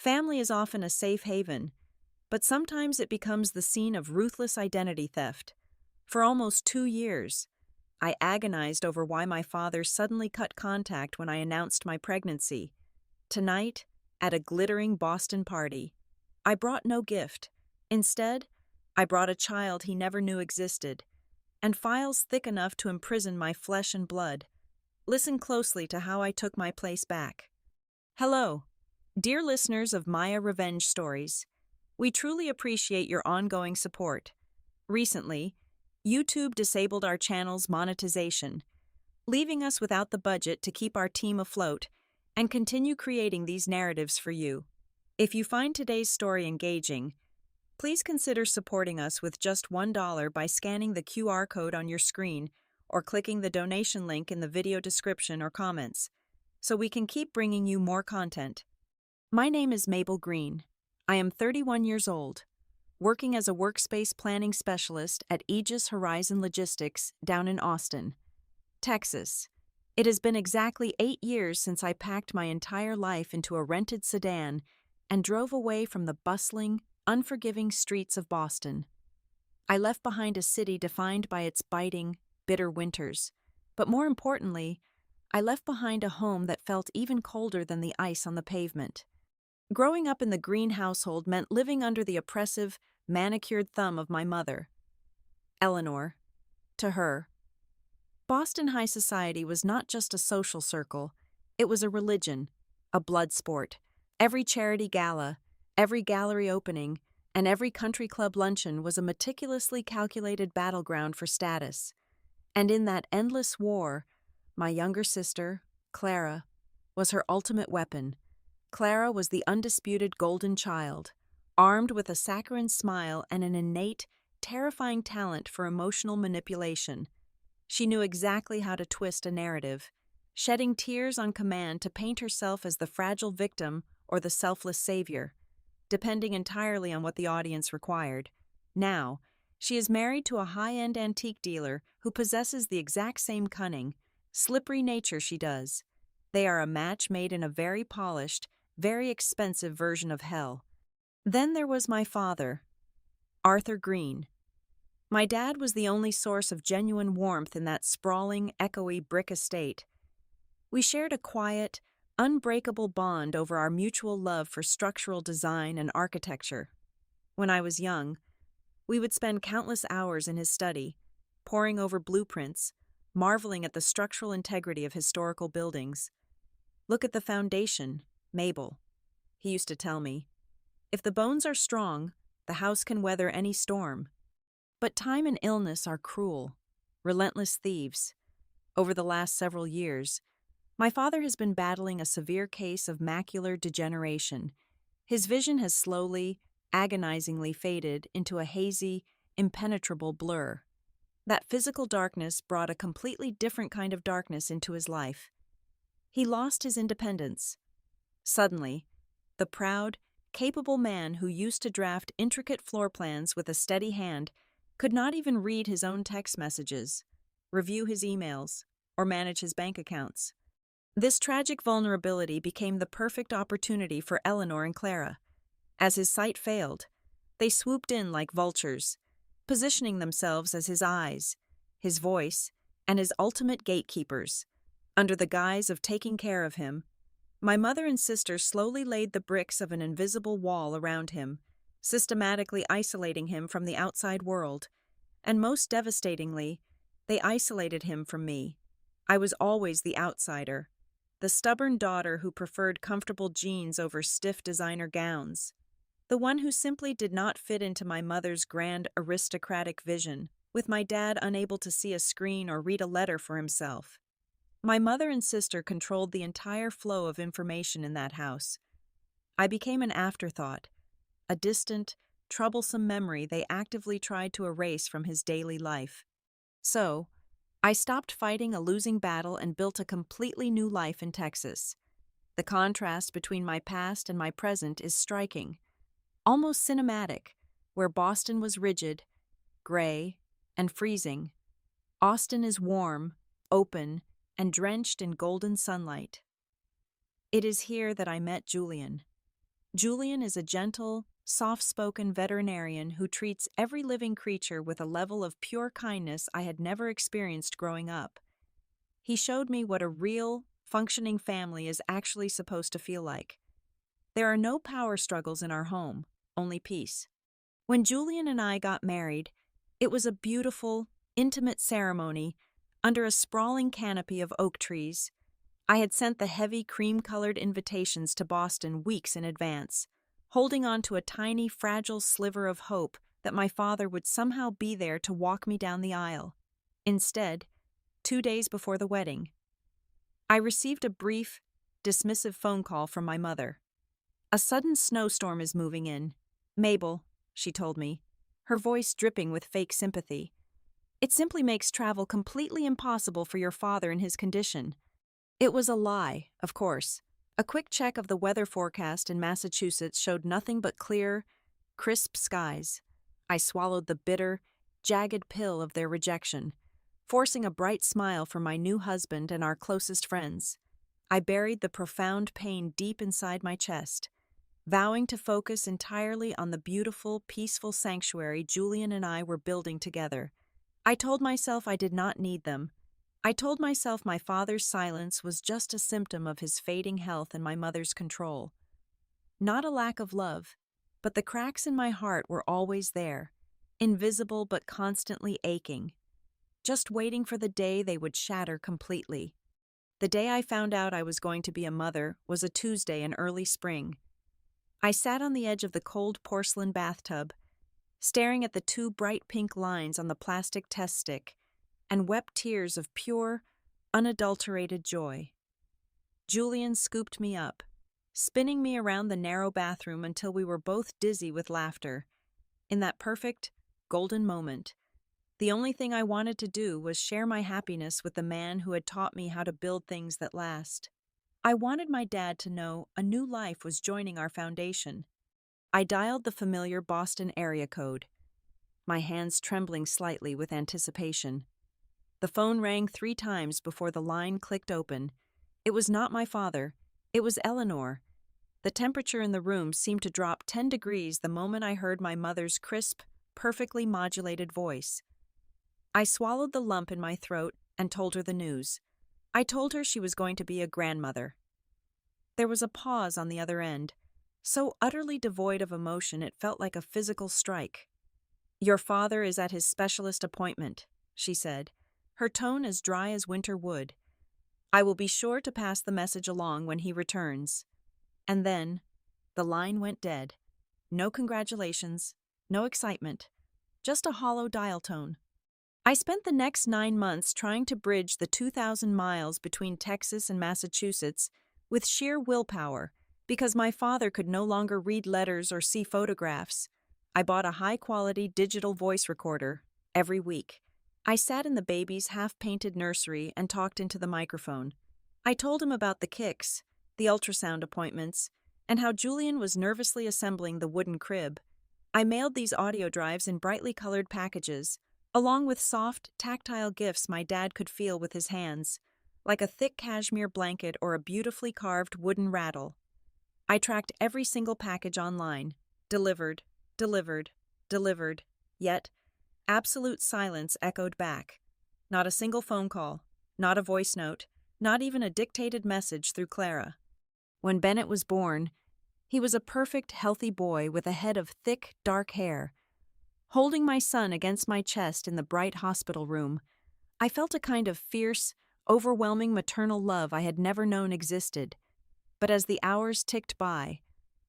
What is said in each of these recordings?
Family is often a safe haven, but sometimes it becomes the scene of ruthless identity theft. For almost 2 years, I agonized over why my father suddenly cut contact when I announced my pregnancy. Tonight, at a glittering Boston party, I brought no gift. Instead, I brought a child he never knew existed, and files thick enough to imprison my flesh and blood. Listen closely to how I took my place back. Hello, dear listeners of Maya Revenge Stories. We truly appreciate your ongoing support. Recently, YouTube disabled our channel's monetization, leaving us without the budget to keep our team afloat and continue creating these narratives for you. If you find today's story engaging, please consider supporting us with just $1 by scanning the QR code on your screen or clicking the donation link in the video description or comments, so we can keep bringing you more content. My name is Mabel Green. I am 31 years old, working as a workspace planning specialist at Aegis Horizon Logistics down in Austin, Texas. It has been exactly 8 years since I packed my entire life into a rented sedan and drove away from the bustling, unforgiving streets of Boston. I left behind a city defined by its biting, bitter winters, but more importantly, I left behind a home that felt even colder than the ice on the pavement. Growing up in the Green household meant living under the oppressive, manicured thumb of my mother, Eleanor. To her, Boston high society was not just a social circle, it was a religion, a blood sport. Every charity gala, every gallery opening, and every country club luncheon was a meticulously calculated battleground for status. And in that endless war, my younger sister, Clara, was her ultimate weapon. Clara was the undisputed golden child, armed with a saccharine smile and an innate, terrifying talent for emotional manipulation. She knew exactly how to twist a narrative, shedding tears on command to paint herself as the fragile victim or the selfless savior, depending entirely on what the audience required. Now, she is married to a high-end antique dealer who possesses the exact same cunning, slippery nature she does. They are a match made in a very polished, very expensive version of hell. Then there was my father, Arthur Green. My dad was the only source of genuine warmth in that sprawling, echoey brick estate. We shared a quiet, unbreakable bond over our mutual love for structural design and architecture. When I was young, we would spend countless hours in his study, poring over blueprints, marveling at the structural integrity of historical buildings. "Look at the foundation, Mabel," he used to tell me. "If the bones are strong, the house can weather any storm." But time and illness are cruel, relentless thieves. Over the last several years, my father has been battling a severe case of macular degeneration. His vision has slowly, agonizingly faded into a hazy, impenetrable blur. That physical darkness brought a completely different kind of darkness into his life. He lost his independence. Suddenly, the proud, capable man who used to draft intricate floor plans with a steady hand could not even read his own text messages, review his emails, or manage his bank accounts. This tragic vulnerability became the perfect opportunity for Eleanor and Clara. As his sight failed, they swooped in like vultures, positioning themselves as his eyes, his voice, and his ultimate gatekeepers. Under the guise of taking care of him, my mother and sister slowly laid the bricks of an invisible wall around him, systematically isolating him from the outside world, and most devastatingly, they isolated him from me. I was always the outsider, the stubborn daughter who preferred comfortable jeans over stiff designer gowns, the one who simply did not fit into my mother's grand aristocratic vision, with my dad unable to see a screen or read a letter for himself. My mother and sister controlled the entire flow of information in that house. I became an afterthought, a distant, troublesome memory they actively tried to erase from his daily life. So, I stopped fighting a losing battle and built a completely new life in Texas. The contrast between my past and my present is striking, almost cinematic. Where Boston was rigid, gray, and freezing, Austin is warm, open, and drenched in golden sunlight. It is here that I met Julian, Julian is a gentle, soft-spoken veterinarian who treats every living creature with a level of pure kindness I had never experienced growing up. He showed me what a real, functioning family is actually supposed to feel like. There are no power struggles in our home, only peace. When Julian and I got married, it was a beautiful, intimate ceremony under a sprawling canopy of oak trees. I had sent the heavy cream-colored invitations to Boston weeks in advance, holding on to a tiny, fragile sliver of hope that my father would somehow be there to walk me down the aisle. Instead, 2 days before the wedding, I received a brief, dismissive phone call from my mother. "A sudden snowstorm is moving in. Mabel," she told me, her voice dripping with fake sympathy. "It simply makes travel completely impossible for your father in his condition." It was a lie, of course. A quick check of the weather forecast in Massachusetts showed nothing but clear, crisp skies. I swallowed the bitter, jagged pill of their rejection, forcing a bright smile from my new husband and our closest friends. I buried the profound pain deep inside my chest, vowing to focus entirely on the beautiful, peaceful sanctuary Julian and I were building together. I told myself I did not need them. I told myself my father's silence was just a symptom of his fading health and my mother's control. Not a lack of love, but the cracks in my heart were always there, invisible but constantly aching, just waiting for the day they would shatter completely. The day I found out I was going to be a mother was a Tuesday in early spring. I sat on the edge of the cold porcelain bathtub, staring at the 2 bright pink lines on the plastic test stick, and wept tears of pure, unadulterated joy. Julian scooped me up, spinning me around the narrow bathroom until we were both dizzy with laughter. In that perfect, golden moment, the only thing I wanted to do was share my happiness with the man who had taught me how to build things that last. I wanted my dad to know a new life was joining our foundation. I dialed the familiar Boston area code, my hands trembling slightly with anticipation. The phone rang 3 times before the line clicked open. It was not my father. It was Eleanor. The temperature in the room seemed to drop 10 degrees the moment I heard my mother's crisp, perfectly modulated voice. I swallowed the lump in my throat and told her the news. I told her she was going to be a grandmother. There was a pause on the other end, so utterly devoid of emotion it felt like a physical strike. "Your father is at his specialist appointment," she said, her tone as dry as winter wood. "I will be sure to pass the message along when he returns." And then, the line went dead. No congratulations, no excitement, just a hollow dial tone. I spent the next 9 months trying to bridge the 2,000 miles between Texas and Massachusetts with sheer willpower, because my father could no longer read letters or see photographs. I bought a high-quality digital voice recorder every week. I sat in the baby's half-painted nursery and talked into the microphone. I told him about the kicks, the ultrasound appointments, and how Julian was nervously assembling the wooden crib. I mailed these audio drives in brightly colored packages, along with soft, tactile gifts my dad could feel with his hands, like a thick cashmere blanket or a beautifully carved wooden rattle. I tracked every single package online. Delivered, delivered, delivered. Yet, absolute silence echoed back. Not a single phone call, not a voice note, not even a dictated message through Clara. When Bennett was born, he was a perfect, healthy boy with a head of thick, dark hair. Holding my son against my chest in the bright hospital room, I felt a kind of fierce, overwhelming maternal love I had never known existed. But as the hours ticked by,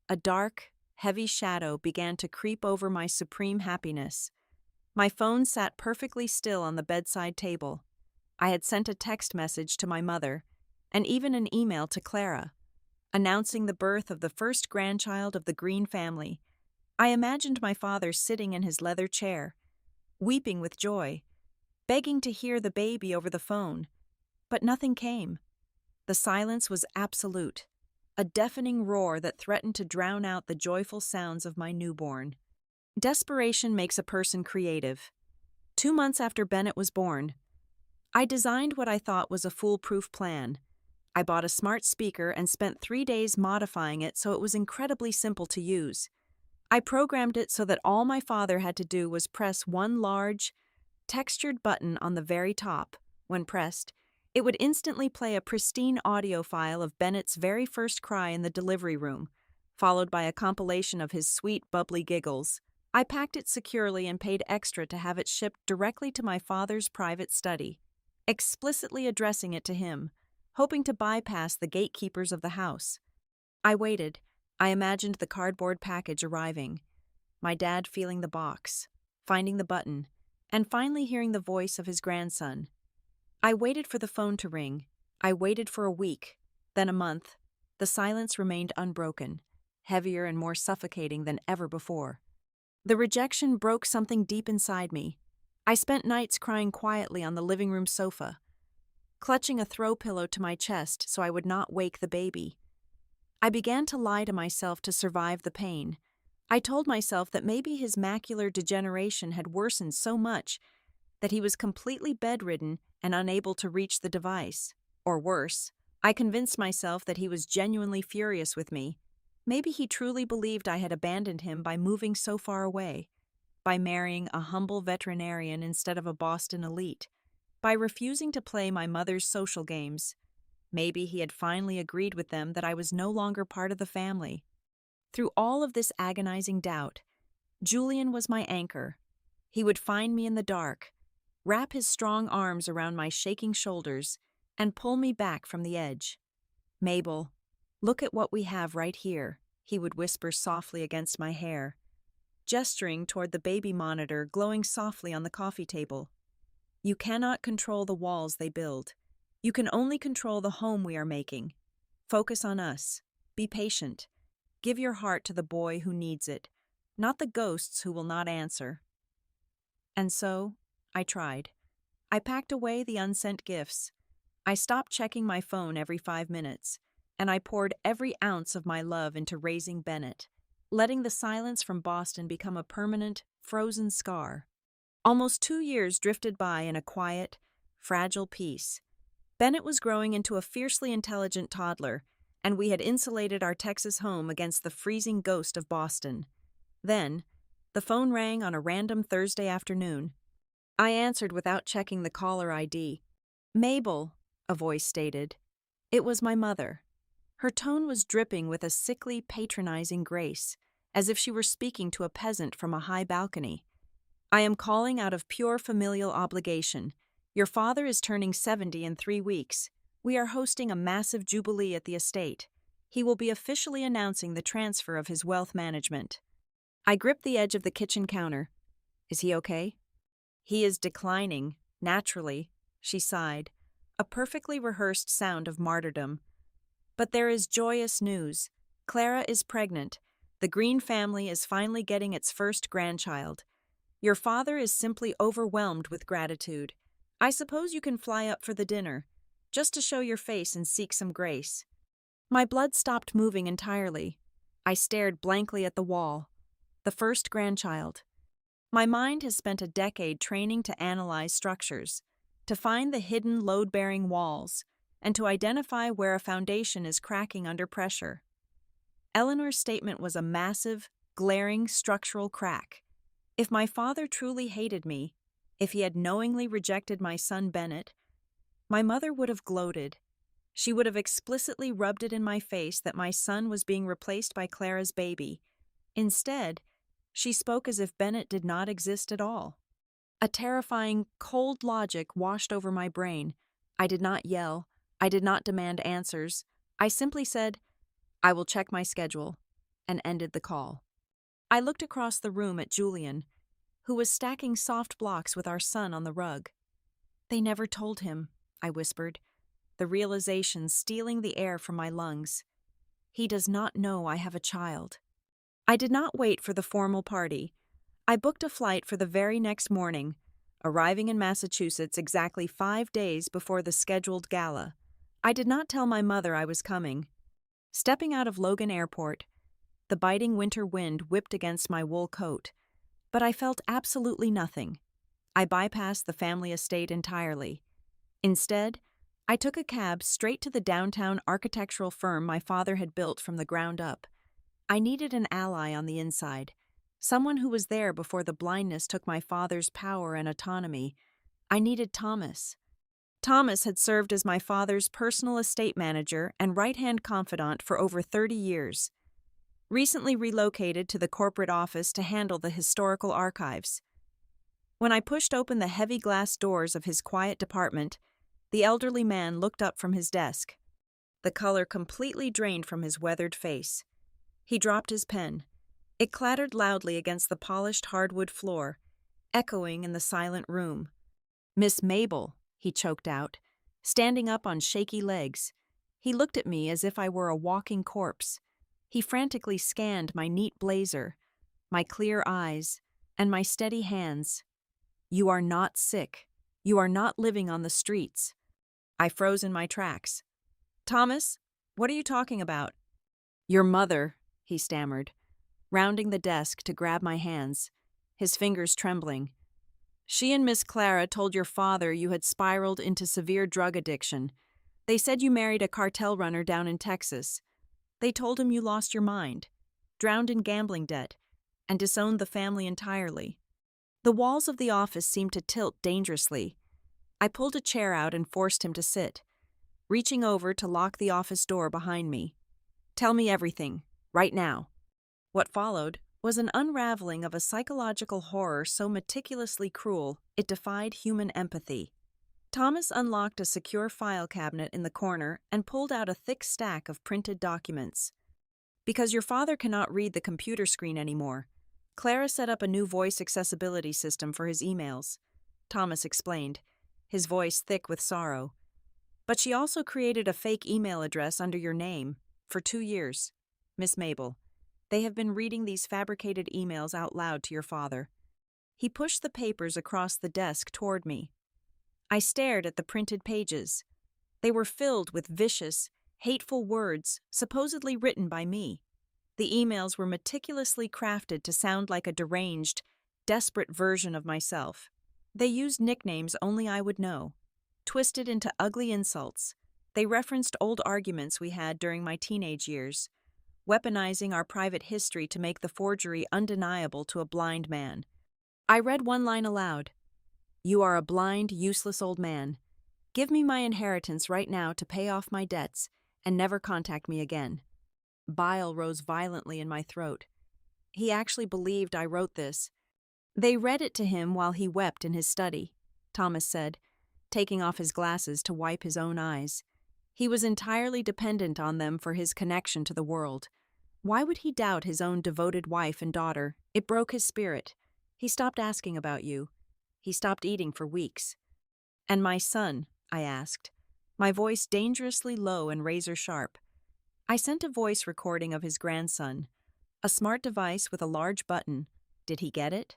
a dark, heavy shadow began to creep over my supreme happiness. My phone sat perfectly still on the bedside table. I had sent a text message to my mother, and even an email to Clara, announcing the birth of the first grandchild of the Green family. I imagined my father sitting in his leather chair, weeping with joy, begging to hear the baby over the phone. But nothing came. The silence was absolute, a deafening roar that threatened to drown out the joyful sounds of my newborn. Desperation makes a person creative. 2 months after Bennett was born, I designed what I thought was a foolproof plan. I bought a smart speaker and spent 3 days modifying it so it was incredibly simple to use. I programmed it so that all my father had to do was press one large, textured button on the very top. When pressed, it would instantly play a pristine audio file of Bennett's very first cry in the delivery room, followed by a compilation of his sweet, bubbly giggles. I packed it securely and paid extra to have it shipped directly to my father's private study, explicitly addressing it to him, hoping to bypass the gatekeepers of the house. I waited. I imagined the cardboard package arriving, my dad feeling the box, finding the button, and finally hearing the voice of his grandson. I waited for the phone to ring. I waited for a week, then a month. The silence remained unbroken, heavier and more suffocating than ever before. The rejection broke something deep inside me. I spent nights crying quietly on the living room sofa, clutching a throw pillow to my chest so I would not wake the baby. I began to lie to myself to survive the pain. I told myself that maybe his macular degeneration had worsened so much that he was completely bedridden and unable to reach the device. Or worse, I convinced myself that he was genuinely furious with me. Maybe he truly believed I had abandoned him by moving so far away, by marrying a humble veterinarian instead of a Boston elite, by refusing to play my mother's social games. Maybe he had finally agreed with them that I was no longer part of the family. Through all of this agonizing doubt, Julian was my anchor. He would find me in the dark, wrap his strong arms around my shaking shoulders, and pull me back from the edge. "Mabel, look at what we have right here," he would whisper softly against my hair, gesturing toward the baby monitor glowing softly on the coffee table. "You cannot control the walls they build. You can only control the home we are making. Focus on us. Be patient. Give your heart to the boy who needs it, not the ghosts who will not answer." And so, I tried. I packed away the unsent gifts. I stopped checking my phone every 5 minutes, and I poured every ounce of my love into raising Bennett, letting the silence from Boston become a permanent, frozen scar. Almost 2 years drifted by in a quiet, fragile peace. Bennett was growing into a fiercely intelligent toddler, and we had insulated our Texas home against the freezing ghost of Boston. Then, the phone rang on a random Thursday afternoon. I answered without checking the caller ID. "Mabel," a voice stated. It was my mother. Her tone was dripping with a sickly, patronizing grace, as if she were speaking to a peasant from a high balcony. "I am calling out of pure familial obligation. Your father is turning 70 in 3 weeks. We are hosting a massive jubilee at the estate. He will be officially announcing the transfer of his wealth management." I gripped the edge of the kitchen counter. "Is he okay?" "He is declining, naturally," she sighed, a perfectly rehearsed sound of martyrdom. "But there is joyous news. Clara is pregnant. The Green family is finally getting its first grandchild. Your father is simply overwhelmed with gratitude. I suppose you can fly up for the dinner, just to show your face and seek some grace." My blood stopped moving entirely. I stared blankly at the wall. The first grandchild. My mind has spent a decade training to analyze structures, to find the hidden load-bearing walls, and to identify where a foundation is cracking under pressure. Eleanor's statement was a massive, glaring structural crack. If my father truly hated me, if he had knowingly rejected my son Bennett, my mother would have gloated. She would have explicitly rubbed it in my face that my son was being replaced by Clara's baby. Instead, she spoke as if Bennett did not exist at all. A terrifying, cold logic washed over my brain. I did not yell. I did not demand answers. I simply said, "I will check my schedule," and ended the call. I looked across the room at Julian, who was stacking soft blocks with our son on the rug. "They never told him," I whispered, the realization stealing the air from my lungs. "He does not know I have a child." I did not wait for the formal party. I booked a flight for the very next morning, arriving in Massachusetts exactly 5 days before the scheduled gala. I did not tell my mother I was coming. Stepping out of Logan Airport, the biting winter wind whipped against my wool coat, but I felt absolutely nothing. I bypassed the family estate entirely. Instead, I took a cab straight to the downtown architectural firm my father had built from the ground up. I needed an ally on the inside, someone who was there before the blindness took my father's power and autonomy. I needed Thomas. Thomas had served as my father's personal estate manager and right-hand confidant for over 30 years, recently relocated to the corporate office to handle the historical archives. When I pushed open the heavy glass doors of his quiet department, the elderly man looked up from his desk. The color completely drained from his weathered face. He dropped his pen. It clattered loudly against the polished hardwood floor, echoing in the silent room. "Miss Mabel," he choked out, standing up on shaky legs. He looked at me as if I were a walking corpse. He frantically scanned my neat blazer, my clear eyes, and my steady hands. "You are not sick. You are not living on the streets." I froze in my tracks. "Thomas, what are you talking about?" "Your mother," he stammered, rounding the desk to grab my hands, his fingers trembling. "She and Miss Clara told your father you had spiraled into severe drug addiction. They said you married a cartel runner down in Texas. They told him you lost your mind, drowned in gambling debt, and disowned the family entirely." The walls of the office seemed to tilt dangerously. I pulled a chair out and forced him to sit, reaching over to lock the office door behind me. "Tell me everything, right now." What followed was an unraveling of a psychological horror so meticulously cruel it defied human empathy. Thomas unlocked a secure file cabinet in the corner and pulled out a thick stack of printed documents. "Because your father cannot read the computer screen anymore, Clara set up a new voice accessibility system for his emails," Thomas explained, his voice thick with sorrow. "But she also created a fake email address under your name for 2 years. Miss Mabel, they have been reading these fabricated emails out loud to your father." He pushed the papers across the desk toward me. I stared at the printed pages. They were filled with vicious, hateful words supposedly written by me. The emails were meticulously crafted to sound like a deranged, desperate version of myself. They used nicknames only I would know, twisted into ugly insults. They referenced old arguments we had during my teenage years, weaponizing our private history to make the forgery undeniable to a blind man. I read one line aloud. "You are a blind, useless old man. Give me my inheritance right now to pay off my debts and never contact me again." Bile rose violently in my throat. He actually believed I wrote this. "They read it to him while he wept in his study," Thomas said, taking off his glasses to wipe his own eyes. "He was entirely dependent on them for his connection to the world. Why would he doubt his own devoted wife and daughter? It broke his spirit. He stopped asking about you. He stopped eating for weeks." "And my son?" I asked, my voice dangerously low and razor-sharp. I sent a voice recording of his grandson, a smart device with a large button. Did he get it?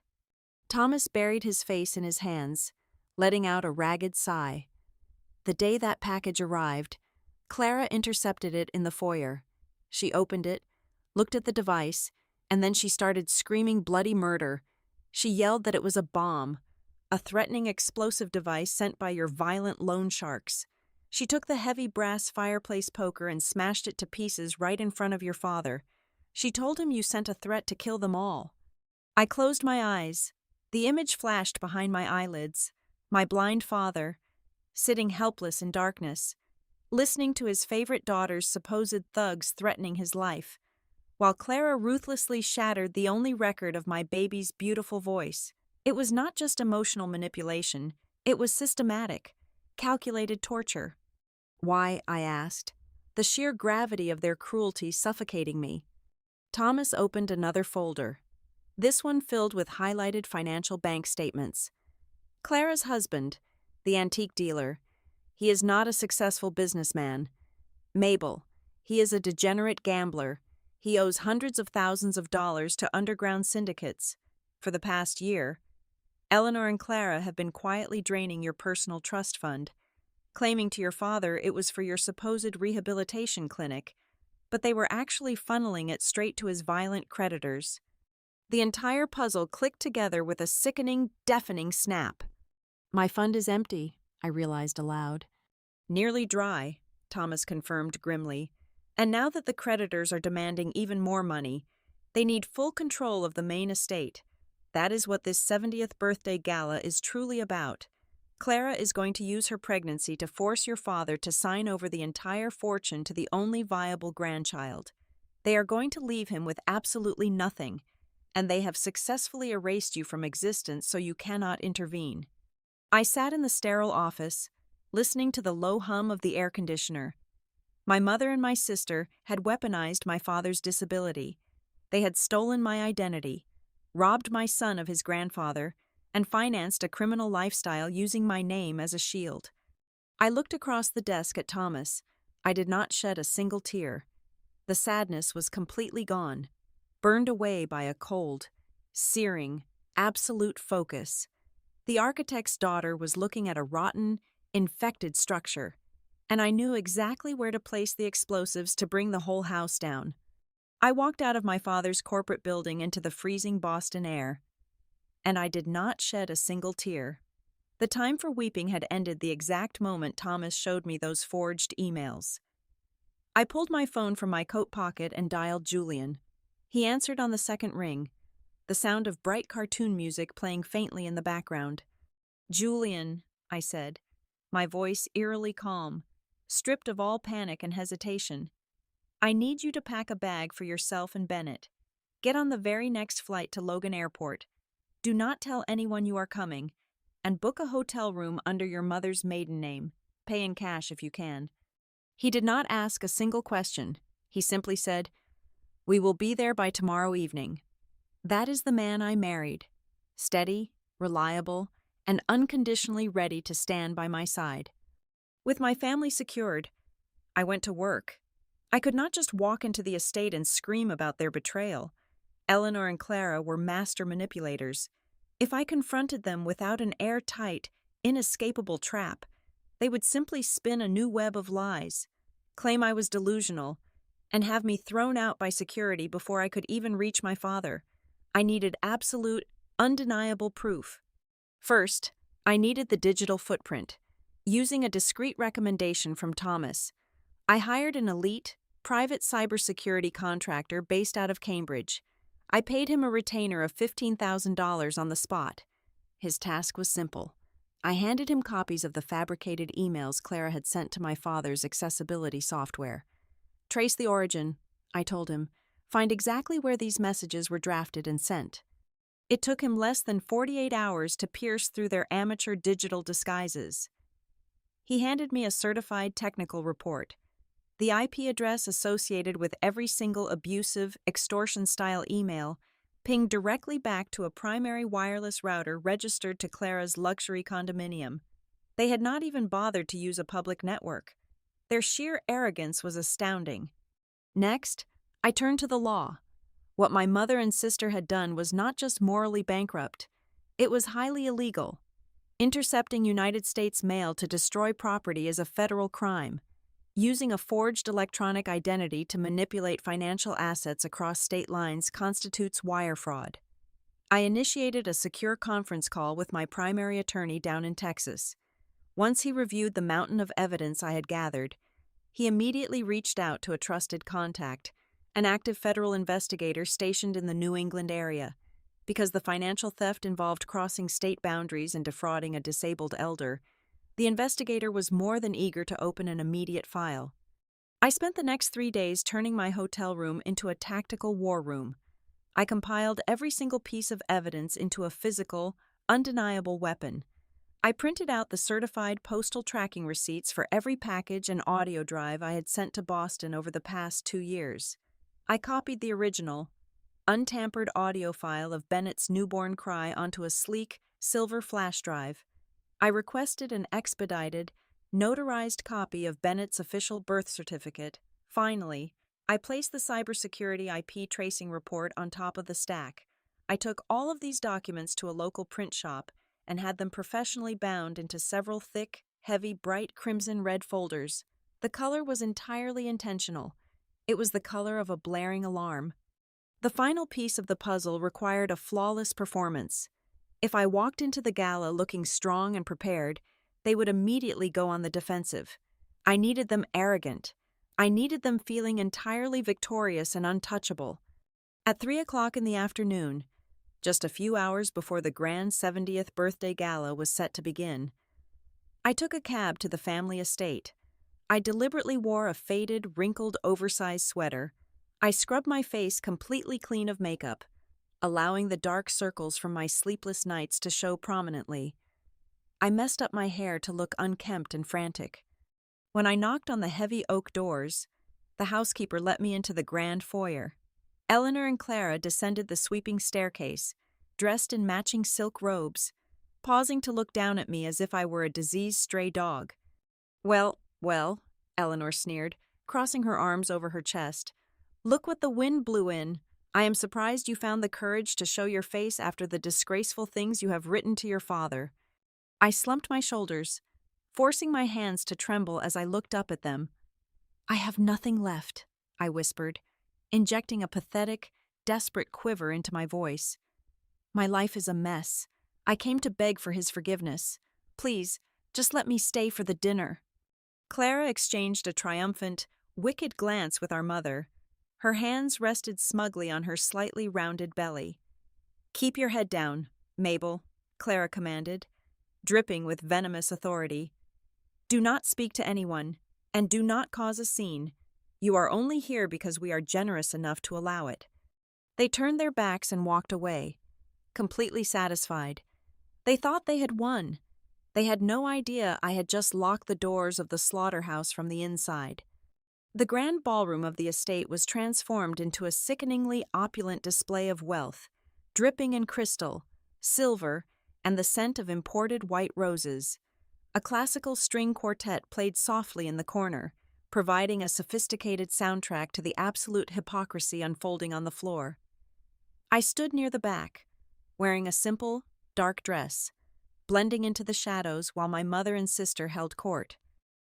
Thomas buried his face in his hands, letting out a ragged sigh. The day that package arrived, Clara intercepted it in the foyer. She opened it, looked at the device, and then she started screaming bloody murder. She yelled that it was a bomb, a threatening explosive device sent by your violent loan sharks. She took the heavy brass fireplace poker and smashed it to pieces right in front of your father. She told him you sent a threat to kill them all. I closed my eyes. The image flashed behind my eyelids. My blind father, sitting helpless in darkness, listening to his favorite daughter's supposed thugs threatening his life, while Clara ruthlessly shattered the only record of my baby's beautiful voice. It was not just emotional manipulation, it was systematic, calculated torture. Why, I asked, the sheer gravity of their cruelty suffocating me. Thomas opened another folder, this one filled with highlighted financial bank statements. Clara's husband, the antique dealer, he is not a successful businessman. Mabel, he is a degenerate gambler. He owes hundreds of thousands of dollars to underground syndicates. For the past year, Eleanor and Clara have been quietly draining your personal trust fund, claiming to your father it was for your supposed rehabilitation clinic, but they were actually funneling it straight to his violent creditors. The entire puzzle clicked together with a sickening, deafening snap. My fund is empty, I realized aloud. Nearly dry, Thomas confirmed grimly. And now that the creditors are demanding even more money, they need full control of the main estate. That is what this 70th birthday gala is truly about. Clara is going to use her pregnancy to force your father to sign over the entire fortune to the only viable grandchild. They are going to leave him with absolutely nothing, and they have successfully erased you from existence so you cannot intervene. I sat in the sterile office, listening to the low hum of the air conditioner. My mother and my sister had weaponized my father's disability. They had stolen my identity, robbed my son of his grandfather, and financed a criminal lifestyle using my name as a shield. I looked across the desk at Thomas. I did not shed a single tear. The sadness was completely gone, burned away by a cold, searing, absolute focus. The architect's daughter was looking at a rotten, infected structure, and I knew exactly where to place the explosives to bring the whole house down. I walked out of my father's corporate building into the freezing Boston air, and I did not shed a single tear. The time for weeping had ended the exact moment Thomas showed me those forged emails. I pulled my phone from my coat pocket and dialed Julian. He answered on the second ring, the sound of bright cartoon music playing faintly in the background. "Julian," I said, my voice eerily calm, stripped of all panic and hesitation. "I need you to pack a bag for yourself and Bennett. Get on the very next flight to Logan Airport. Do not tell anyone you are coming, and book a hotel room under your mother's maiden name. Pay in cash if you can." He did not ask a single question. He simply said, "We will be there by tomorrow evening." That is the man I married. Steady, reliable, and unconditionally ready to stand by my side. With my family secured, I went to work. I could not just walk into the estate and scream about their betrayal. Eleanor and Clara were master manipulators. If I confronted them without an airtight, inescapable trap, they would simply spin a new web of lies, claim I was delusional, and have me thrown out by security before I could even reach my father. I needed absolute, undeniable proof. First, I needed the digital footprint. Using a discreet recommendation from Thomas, I hired an elite, private cybersecurity contractor based out of Cambridge. I paid him a retainer of $15,000 on the spot. His task was simple. I handed him copies of the fabricated emails Clara had sent to my father's accessibility software. "Trace the origin," I told him. "Find exactly where these messages were drafted and sent." It took him less than 48 hours to pierce through their amateur digital disguises. He handed me a certified technical report. The IP address associated with every single abusive, extortion-style email pinged directly back to a primary wireless router registered to Clara's luxury condominium. They had not even bothered to use a public network. Their sheer arrogance was astounding. Next, I turned to the law. What my mother and sister had done was not just morally bankrupt, it was highly illegal. Intercepting United States mail to destroy property is a federal crime. Using a forged electronic identity to manipulate financial assets across state lines constitutes wire fraud. I initiated a secure conference call with my primary attorney down in Texas. Once he reviewed the mountain of evidence I had gathered, he immediately reached out to a trusted contact, an active federal investigator stationed in the New England area. Because the financial theft involved crossing state boundaries and defrauding a disabled elder, the investigator was more than eager to open an immediate file. I spent the next 3 days turning my hotel room into a tactical war room. I compiled every single piece of evidence into a physical, undeniable weapon. I printed out the certified postal tracking receipts for every package and audio drive I had sent to Boston over the past 2 years. I copied the original, untampered audio file of Bennett's newborn cry onto a sleek, silver flash drive. I requested an expedited, notarized copy of Bennett's official birth certificate. Finally, I placed the cybersecurity IP tracing report on top of the stack. I took all of these documents to a local print shop and had them professionally bound into several thick, heavy, bright crimson-red folders. The color was entirely intentional. It was the color of a blaring alarm. The final piece of the puzzle required a flawless performance. If I walked into the gala looking strong and prepared, they would immediately go on the defensive. I needed them arrogant. I needed them feeling entirely victorious and untouchable. At 3 o'clock in the afternoon, just a few hours before the grand 70th birthday gala was set to begin, I took a cab to the family estate. I deliberately wore a faded, wrinkled, oversized sweater. I scrubbed my face completely clean of makeup, allowing the dark circles from my sleepless nights to show prominently. I messed up my hair to look unkempt and frantic. When I knocked on the heavy oak doors, the housekeeper let me into the grand foyer. Eleanor and Clara descended the sweeping staircase, dressed in matching silk robes, pausing to look down at me as if I were a diseased stray dog. Well, Eleanor sneered, crossing her arms over her chest. Look what the wind blew in. I am surprised you found the courage to show your face after the disgraceful things you have written to your father. I slumped my shoulders, forcing my hands to tremble as I looked up at them. I have nothing left, I whispered, injecting a pathetic, desperate quiver into my voice. My life is a mess. I came to beg for his forgiveness. Please, just let me stay for the dinner. Clara exchanged a triumphant, wicked glance with our mother. Her hands rested smugly on her slightly rounded belly. Keep your head down, Mabel, Clara commanded, dripping with venomous authority. Do not speak to anyone, and do not cause a scene. You are only here because we are generous enough to allow it. They turned their backs and walked away, completely satisfied. They thought they had won. They had no idea I had just locked the doors of the slaughterhouse from the inside. The grand ballroom of the estate was transformed into a sickeningly opulent display of wealth, dripping in crystal, silver, and the scent of imported white roses. A classical string quartet played softly in the corner, providing a sophisticated soundtrack to the absolute hypocrisy unfolding on the floor. I stood near the back, wearing a simple, dark dress, blending into the shadows while my mother and sister held court.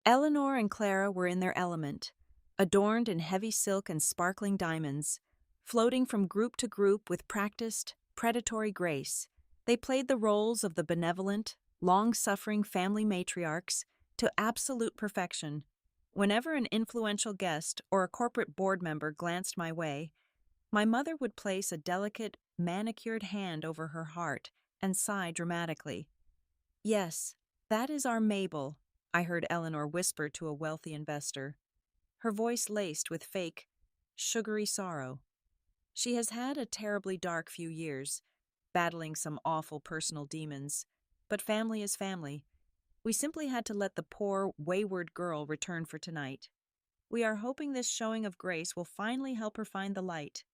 Eleanor and Clara were in their element, adorned in heavy silk and sparkling diamonds, floating from group to group with practiced, predatory grace. They played the roles of the benevolent, long-suffering family matriarchs to absolute perfection. Whenever an influential guest or a corporate board member glanced my way, my mother would place a delicate, manicured hand over her heart and sigh dramatically. Yes, that is our Mabel, I heard Eleanor whisper to a wealthy investor, her voice laced with fake, sugary sorrow. She has had a terribly dark few years, battling some awful personal demons, but family is family. We simply had to let the poor, wayward girl return for tonight. We are hoping this showing of grace will finally help her find the light.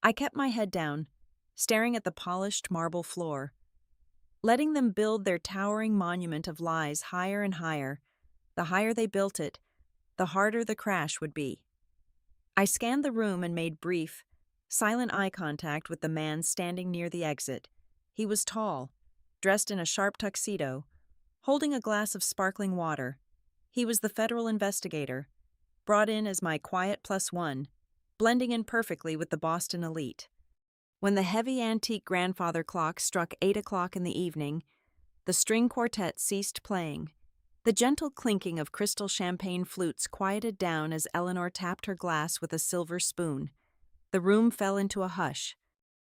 I kept my head down, staring at the polished marble floor. Letting them build their towering monument of lies higher and higher, the higher they built it, the harder the crash would be. I scanned the room and made brief, silent eye contact with the man standing near the exit. He was tall, dressed in a sharp tuxedo, holding a glass of sparkling water. He was the federal investigator, brought in as my quiet +1, blending in perfectly with the Boston elite. When the heavy antique grandfather clock struck 8 o'clock in the evening, the string quartet ceased playing. The gentle clinking of crystal champagne flutes quieted down as Eleanor tapped her glass with a silver spoon. The room fell into a hush.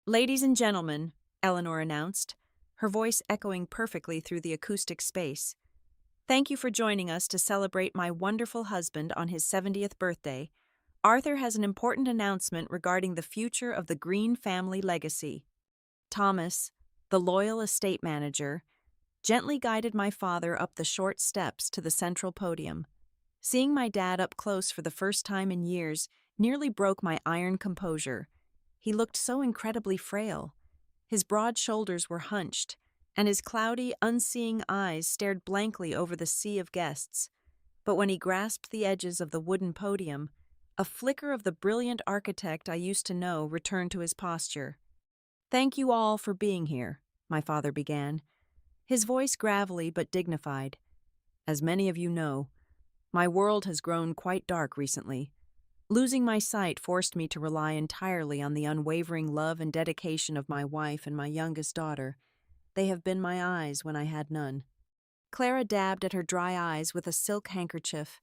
"Ladies and gentlemen," Eleanor announced, her voice echoing perfectly through the acoustic space. "Thank you for joining us to celebrate my wonderful husband on his 70th birthday. Arthur has an important announcement regarding the future of the Green family legacy." Thomas, the loyal estate manager, gently guided my father up the short steps to the central podium. Seeing my dad up close for the first time in years nearly broke my iron composure. He looked so incredibly frail. His broad shoulders were hunched, and his cloudy, unseeing eyes stared blankly over the sea of guests. But when he grasped the edges of the wooden podium, a flicker of the brilliant architect I used to know returned to his posture. "Thank you all for being here," my father began, his voice gravelly but dignified. "As many of you know, my world has grown quite dark recently. Losing my sight forced me to rely entirely on the unwavering love and dedication of my wife and my youngest daughter. They have been my eyes when I had none." Clara dabbed at her dry eyes with a silk handkerchief.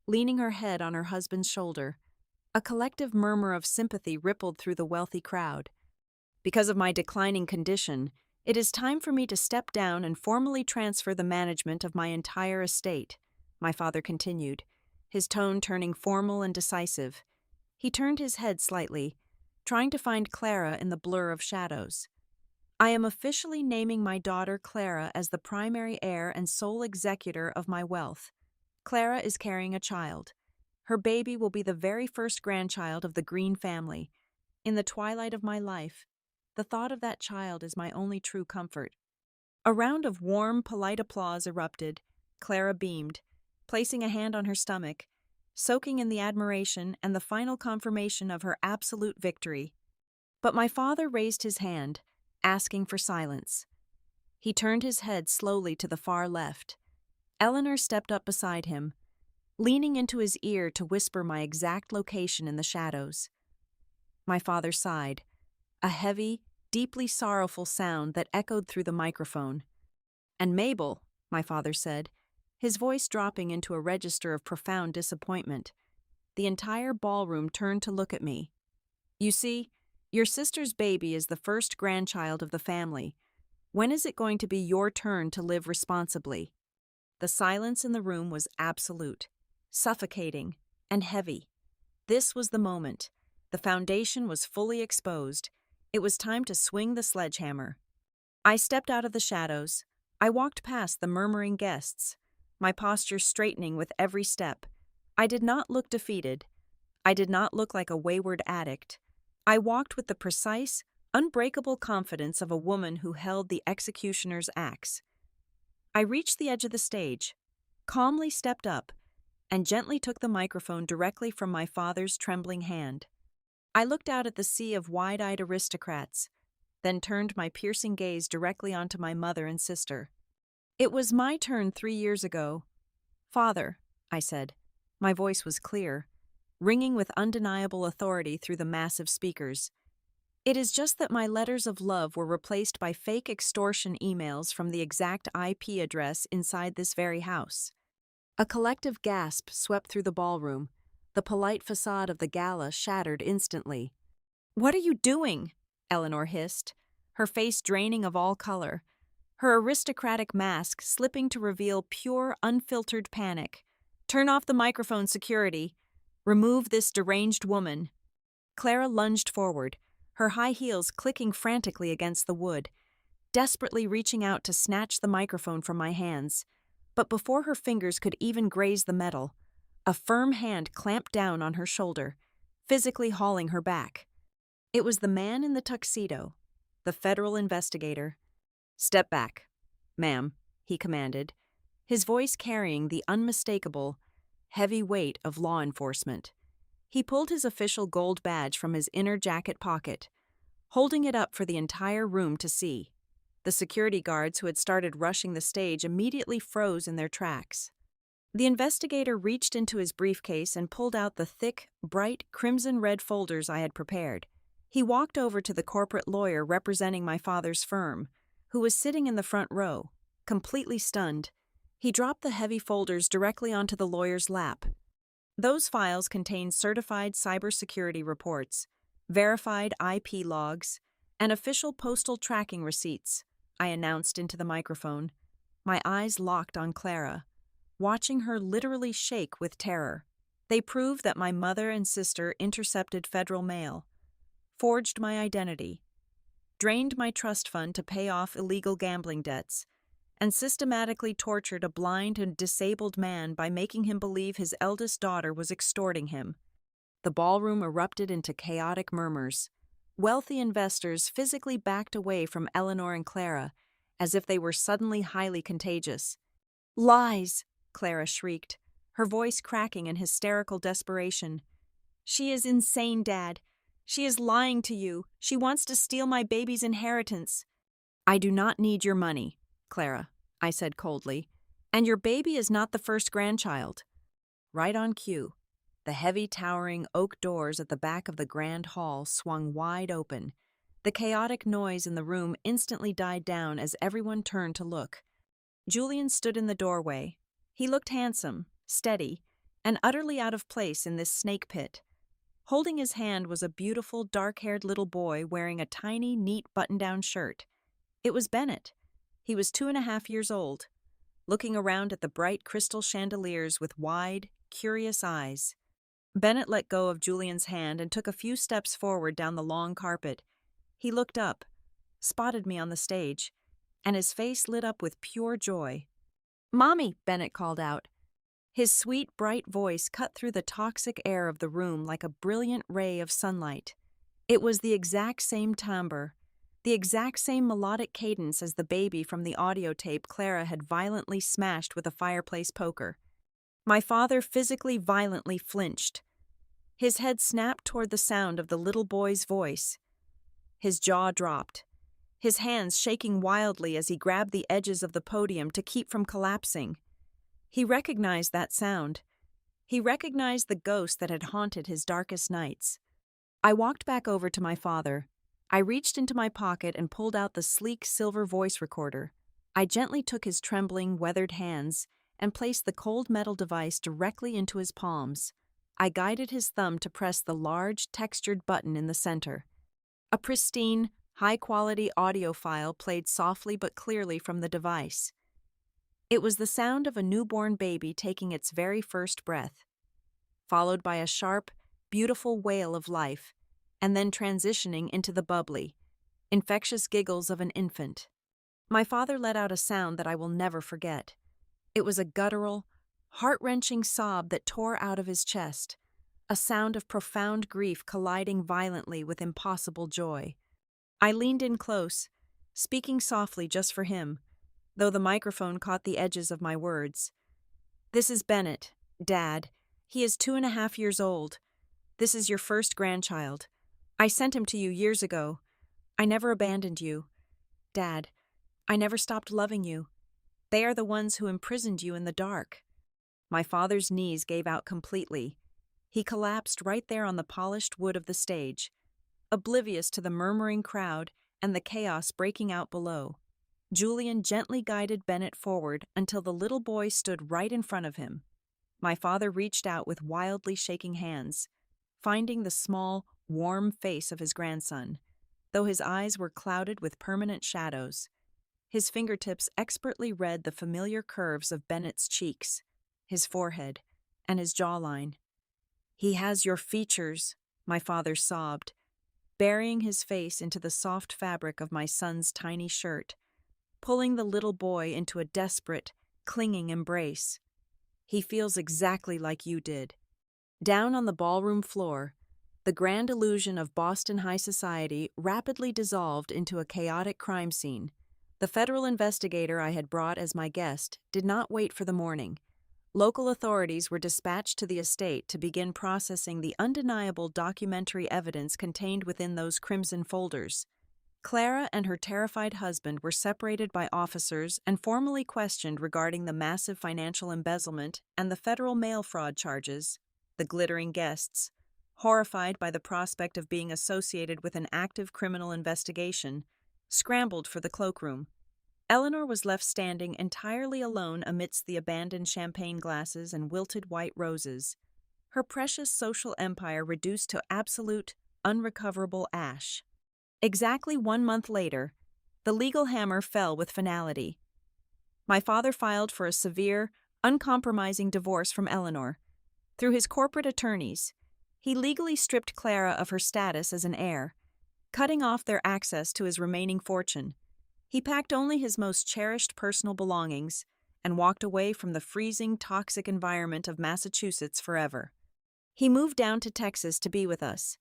leaning her head on her husband's shoulder. A collective murmur of sympathy rippled through the wealthy crowd. Because of my declining condition, it is time for me to step down and formally transfer the management of my entire estate, my father continued, his tone turning formal and decisive. He turned his head slightly, trying to find Clara in the blur of shadows. I am officially naming my daughter Clara as the primary heir and sole executor of my wealth. Clara is carrying a child. Her baby will be the very first grandchild of the Green family. In the twilight of my life, the thought of that child is my only true comfort. A round of warm, polite applause erupted. Clara beamed, placing a hand on her stomach, soaking in the admiration and the final confirmation of her absolute victory. But my father raised his hand, asking for silence. He turned his head slowly to the far left. Eleanor stepped up beside him, leaning into his ear to whisper my exact location in the shadows. My father sighed, a heavy, deeply sorrowful sound that echoed through the microphone. "And Mabel," my father said, his voice dropping into a register of profound disappointment. The entire ballroom turned to look at me. "You see, your sister's baby is the first grandchild of the family. When is it going to be your turn to live responsibly?" The silence in the room was absolute, suffocating, and heavy. This was the moment. The foundation was fully exposed. It was time to swing the sledgehammer. I stepped out of the shadows. I walked past the murmuring guests, my posture straightening with every step. I did not look defeated. I did not look like a wayward addict. I walked with the precise, unbreakable confidence of a woman who held the executioner's axe. I reached the edge of the stage, calmly stepped up, and gently took the microphone directly from my father's trembling hand. I looked out at the sea of wide-eyed aristocrats, then turned my piercing gaze directly onto my mother and sister. "It was my turn 3 years ago. Father," I said. My voice was clear, ringing with undeniable authority through the massive speakers. "It is just that my letters of love were replaced by fake extortion emails from the exact IP address inside this very house." A collective gasp swept through the ballroom. The polite facade of the gala shattered instantly. "What are you doing?" Eleanor hissed, her face draining of all color, her aristocratic mask slipping to reveal pure, unfiltered panic. "Turn off the microphone, security. Remove this deranged woman." Clara lunged forward, her high heels clicking frantically against the wood, desperately reaching out to snatch the microphone from my hands. But before her fingers could even graze the metal, a firm hand clamped down on her shoulder, physically hauling her back. It was the man in the tuxedo, the federal investigator. "Step back, ma'am," he commanded, his voice carrying the unmistakable, heavy weight of law enforcement. He pulled his official gold badge from his inner jacket pocket, holding it up for the entire room to see. The security guards who had started rushing the stage immediately froze in their tracks. The investigator reached into his briefcase and pulled out the thick, bright, crimson-red folders I had prepared. He walked over to the corporate lawyer representing my father's firm, who was sitting in the front row, completely stunned. He dropped the heavy folders directly onto the lawyer's lap. Those files contained certified cybersecurity reports, verified IP logs, and official postal tracking receipts, I announced into the microphone. My eyes locked on Clara, watching her literally shake with terror. They proved that my mother and sister intercepted federal mail, forged my identity, drained my trust fund to pay off illegal gambling debts, and systematically tortured a blind and disabled man by making him believe his eldest daughter was extorting him. The ballroom erupted into chaotic murmurs. Wealthy investors physically backed away from Eleanor and Clara, as if they were suddenly highly contagious. "Lies!" Clara shrieked, her voice cracking in hysterical desperation. "She is insane, Dad. She is lying to you. She wants to steal my baby's inheritance." "I do not need your money, Clara," I said coldly, "and your baby is not the first grandchild." Right on cue, the heavy towering oak doors at the back of the grand hall swung wide open. The chaotic noise in the room instantly died down as everyone turned to look. Julian stood in the doorway. He looked handsome, steady, and utterly out of place in this snake pit. Holding his hand was a beautiful, dark-haired little boy wearing a tiny, neat button-down shirt. It was Bennett. He was 2.5 years old, looking around at the bright crystal chandeliers with wide, curious eyes. Bennett let go of Julian's hand and took a few steps forward down the long carpet. He looked up, spotted me on the stage, and his face lit up with pure joy. "Mommy," Bennett called out. His sweet, bright voice cut through the toxic air of the room like a brilliant ray of sunlight. It was the exact same timbre, the exact same melodic cadence as the baby from the audio tape Clara had violently smashed with a fireplace poker. My father physically violently flinched. His head snapped toward the sound of the little boy's voice. His jaw dropped, his hands shaking wildly as he grabbed the edges of the podium to keep from collapsing. He recognized that sound. He recognized the ghost that had haunted his darkest nights. I walked back over to my father. I reached into my pocket and pulled out the sleek silver voice recorder. I gently took his trembling, weathered hands and placed the cold metal device directly into his palms. I guided his thumb to press the large, textured button in the center. A pristine, high-quality audio file played softly but clearly from the device. It was the sound of a newborn baby taking its very first breath, followed by a sharp, beautiful wail of life, and then transitioning into the bubbly, infectious giggles of an infant. My father let out a sound that I will never forget. It was a guttural, heart-wrenching sob that tore out of his chest, a sound of profound grief colliding violently with impossible joy. I leaned in close, speaking softly just for him, though the microphone caught the edges of my words. "This is Bennett, Dad. He is 2.5 years old. This is your first grandchild. I sent him to you years ago. I never abandoned you. Dad, I never stopped loving you. They are the ones who imprisoned you in the dark." My father's knees gave out completely. He collapsed right there on the polished wood of the stage, oblivious to the murmuring crowd and the chaos breaking out below. Julian gently guided Bennett forward until the little boy stood right in front of him. My father reached out with wildly shaking hands, finding the small, warm face of his grandson, though his eyes were clouded with permanent shadows. His fingertips expertly read the familiar curves of Bennett's cheeks, his forehead, and his jawline. "He has your features," my father sobbed, burying his face into the soft fabric of my son's tiny shirt, pulling the little boy into a desperate, clinging embrace. "He feels exactly like you did." Down on the ballroom floor, the grand illusion of Boston high society rapidly dissolved into a chaotic crime scene. The federal investigator I had brought as my guest did not wait for the morning. Local authorities were dispatched to the estate to begin processing the undeniable documentary evidence contained within those crimson folders. Clara and her terrified husband were separated by officers and formally questioned regarding the massive financial embezzlement and the federal mail fraud charges. The glittering guests, horrified by the prospect of being associated with an active criminal investigation, scrambled for the cloakroom. Eleanor was left standing entirely alone amidst the abandoned champagne glasses and wilted white roses, her precious social empire reduced to absolute, unrecoverable ash. Exactly 1 month later, the legal hammer fell with finality. My father filed for a severe, uncompromising divorce from Eleanor. Through his corporate attorneys, he legally stripped Clara of her status as an heir, cutting off their access to his remaining fortune. He packed only his most cherished personal belongings and walked away from the freezing, toxic environment of Massachusetts forever. He moved down to Texas to be with us.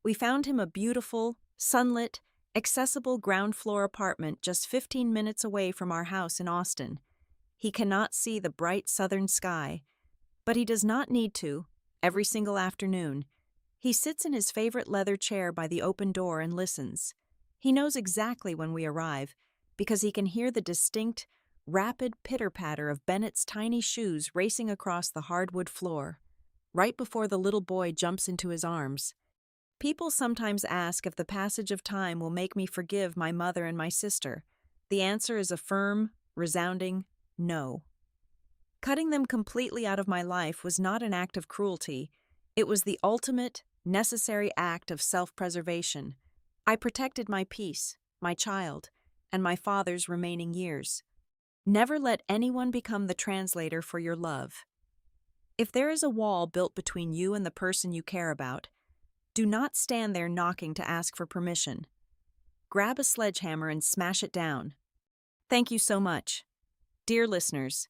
We found him a beautiful, sunlit, accessible ground-floor apartment just 15 minutes away from our house in Austin. He cannot see the bright southern sky, but he does not need to. Every single afternoon, he sits in his favorite leather chair by the open door and listens. He knows exactly when we arrive, because he can hear the distinct, rapid pitter-patter of Bennett's tiny shoes racing across the hardwood floor, right before the little boy jumps into his arms. People sometimes ask if the passage of time will make me forgive my mother and my sister. The answer is a firm, resounding no. Cutting them completely out of my life was not an act of cruelty. It was the ultimate, necessary act of self-preservation. I protected my peace, my child, and my father's remaining years. Never let anyone become the translator for your love. If there is a wall built between you and the person you care about, do not stand there knocking to ask for permission. Grab a sledgehammer and smash it down. Thank you so much, dear listeners,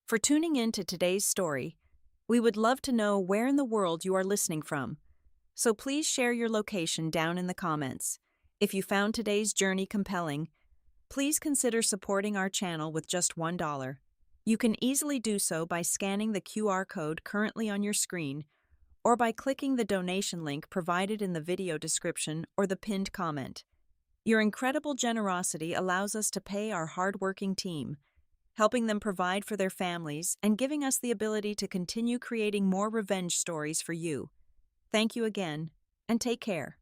for tuning in to today's story. We would love to know where in the world you are listening from, so please share your location down in the comments. If you found today's journey compelling, please consider supporting our channel with just $1. You can easily do so by scanning the QR code currently on your screen or by clicking the donation link provided in the video description or the pinned comment. Your incredible generosity allows us to pay our hardworking team, helping them provide for their families and giving us the ability to continue creating more revenge stories for you. Thank you again, and take care.